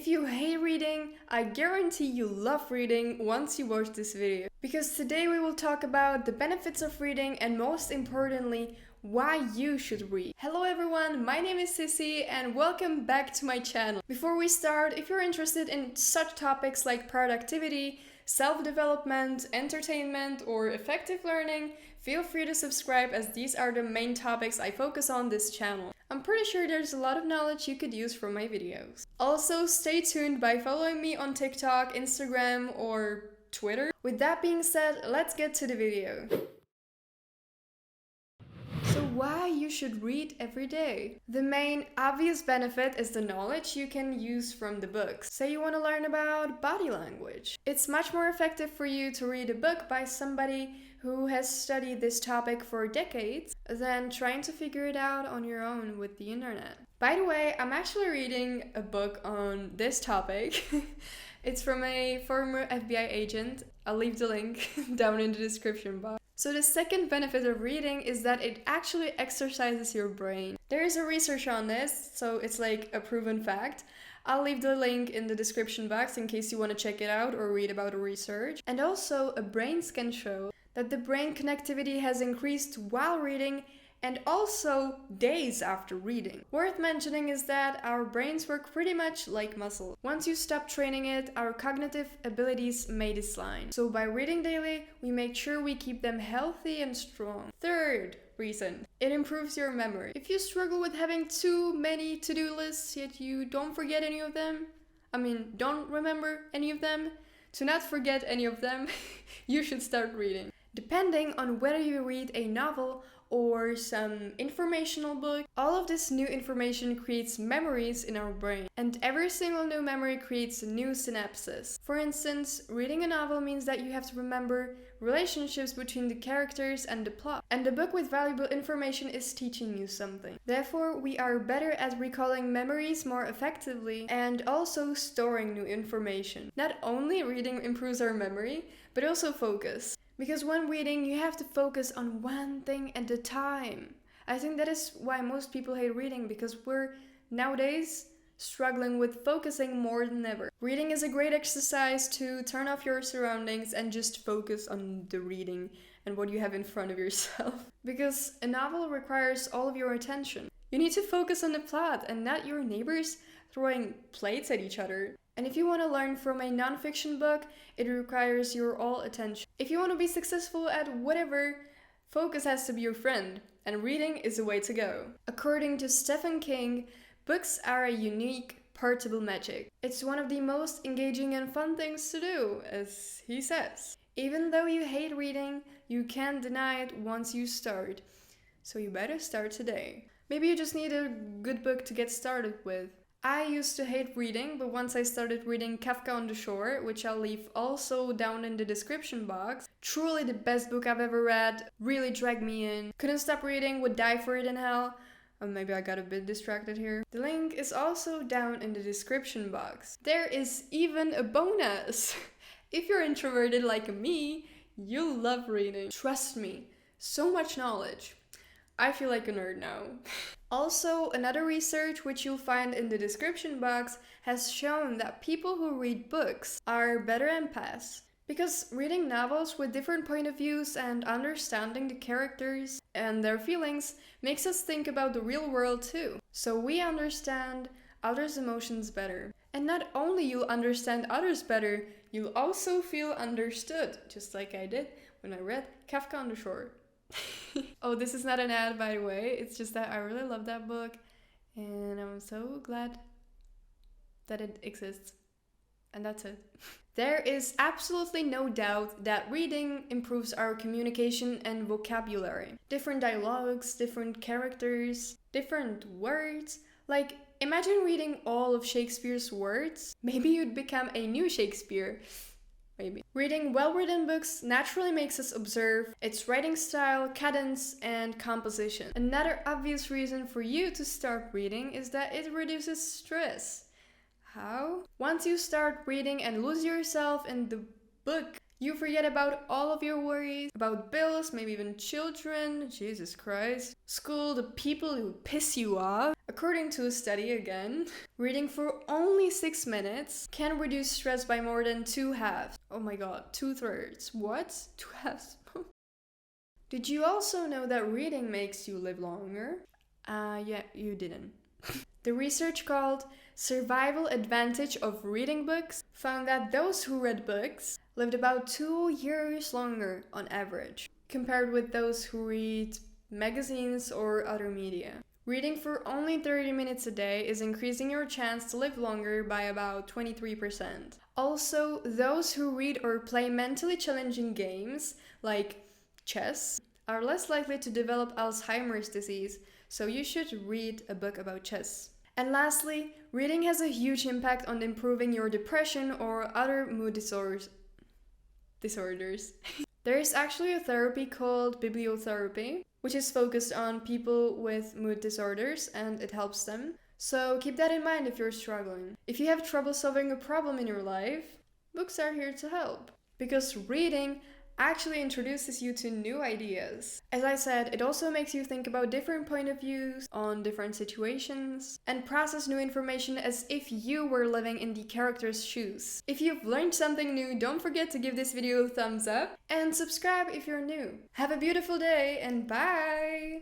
If you hate reading, I guarantee you love reading once you watch this video. Because today we will talk about the benefits of reading and most importantly, why you should read. Hello everyone, my name is Sissy and welcome back to my channel. Before we start, if you're interested in such topics like productivity, self-development, entertainment, or effective learning, feel free to subscribe as these are the main topics I focus on this channel. I'm pretty sure there's a lot of knowledge you could use from my videos. Also, stay tuned by following me on TikTok, Instagram, or Twitter. With that being said, let's get to the video. So why you should read every day? The main obvious benefit is the knowledge you can use from the books. Say you want to learn about body language. It's much more effective for you to read a book by somebody who has studied this topic for decades than trying to figure it out on your own with the internet. By the way, I'm actually reading a book on this topic. It's from a former FBI agent. I'll leave the link down in the description box. So the second benefit of reading is that it actually exercises your brain. There is a research on this, so it's like a proven fact. I'll leave the link in the description box in case you want to check it out or read about the research. And also, a brain scan shows that the brain connectivity has increased while reading and also days after reading. Worth mentioning is that our brains work pretty much like muscles. Once you stop training it, our cognitive abilities may decline. So by reading daily, we make sure we keep them healthy and strong. Third reason, it improves your memory. If you struggle with having too many to-do lists yet you don't forget any of them, don't remember any of them, to not forget any of them, you should start reading. Depending on whether you read a novel or some informational book, all of this new information creates memories in our brain. And every single new memory creates new synapses. For instance, reading a novel means that you have to remember relationships between the characters and the plot. And the book with valuable information is teaching you something. Therefore, we are better at recalling memories more effectively and also storing new information. Not only reading improves our memory, but also focus. Because when reading, you have to focus on one thing at a time. I think that is why most people hate reading, because we're nowadays struggling with focusing more than ever. Reading is a great exercise to turn off your surroundings and just focus on the reading and what you have in front of yourself. Because a novel requires all of your attention. You need to focus on the plot and not your neighbors throwing plates at each other. And if you want to learn from a non-fiction book, it requires your all attention. If you want to be successful at whatever, focus has to be your friend, and reading is the way to go. According to Stephen King, books are a unique, portable magic. It's one of the most engaging and fun things to do, as he says. Even though you hate reading, you can't deny it once you start. So you better start today. Maybe you just need a good book to get started with. I used to hate reading, but once I started reading 𝐿𝐹𝐇𝐄𝐑 on the Shore, which I'll leave also down in the description box, truly the best book I've ever read, really dragged me in. Couldn't stop reading, would die for it in hell. Maybe I got a bit distracted here. The link is also down in the description box. There is even a bonus! If you're introverted like me, you'll love reading. Trust me, so much knowledge. I feel like a nerd now. Also, another research which you'll find in the description box has shown that people who read books are better empaths. Because reading novels with different point of views and understanding the characters and their feelings makes us think about the real world too. So we understand others' emotions better. And not only you'll understand others better, you'll also feel understood, just like I did when I read 𝐿𝐹𝐇𝐄𝐑 on the Shore. Oh, this is not an ad, by the way. It's just that I really love that book and I'm so glad that it exists. And that's it. There is absolutely no doubt that reading improves our communication and vocabulary. Different dialogues, different characters, different words. Like, imagine reading all of Shakespeare's words. Maybe you'd become a new Shakespeare. Maybe. Reading well-written books naturally makes us observe its writing style, cadence, and composition. Another obvious reason for you to start reading is that it reduces stress. How? Once you start reading and lose yourself in the book, You forget about all of your worries, about bills, maybe even children, Jesus Christ, school, the people who piss you off. According to a study again, reading for only 6 minutes can reduce stress by more than 2/2. Oh my god, 2/3. What? 2/2? Did you also know that reading makes you live longer? Yeah, you didn't. The research called Survival Advantage of Reading Books found that those who read books lived about 2 years longer on average, compared with those who read magazines or other media. Reading for only 30 minutes a day is increasing your chance to live longer by about 23%. Also, those who read or play mentally challenging games, like chess, are less likely to develop Alzheimer's disease, so you should read a book about chess. And lastly, reading has a huge impact on improving your depression or other mood disorders. There is actually a therapy called bibliotherapy, which is focused on people with mood disorders and it helps them. So keep that in mind if you're struggling. If you have trouble solving a problem in your life, books are here to help. Because reading actually introduces you to new ideas. As I said, it also makes you think about different point of views on different situations and process new information as if you were living in the character's shoes. If you've learned something new, don't forget to give this video a thumbs up and subscribe if you're new. Have a beautiful day and bye!